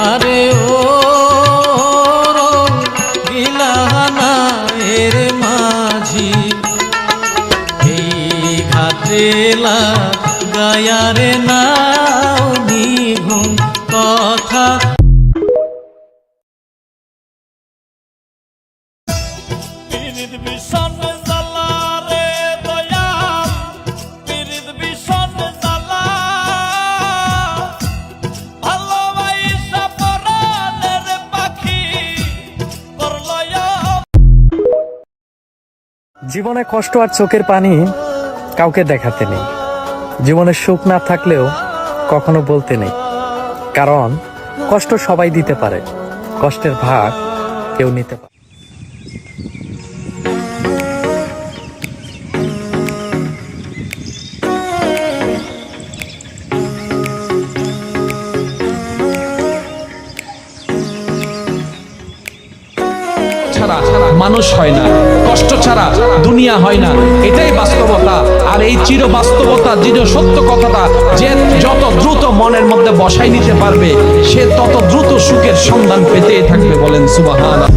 আরে ও গিলাহানা এর মাঝি এই ঘাটেলা গায়ারে নাও নিঘুম কথা। জীবনে কষ্ট আর চোখের পানি কাউকে দেখাতে নেই, জীবনে সুখ না থাকলেও কখনো বলতে নেই, কারণ কষ্ট সবাই দিতে পারে, কষ্টের ভাগ কেউ নিতে পারে। মানুষ হয় না, কষ্ট ছাড়া দুনিয়া হয় না, এটাই বাস্তবতা। আর এই চির বাস্তবতা, চির সত্য কথাটা যে যত দ্রুত মনের মধ্যে বসাই নিতে পারবে, সে তত দ্রুত সুখের সন্ধান পেতেই থাকবে। বলেন সুবহানাল্লাহ।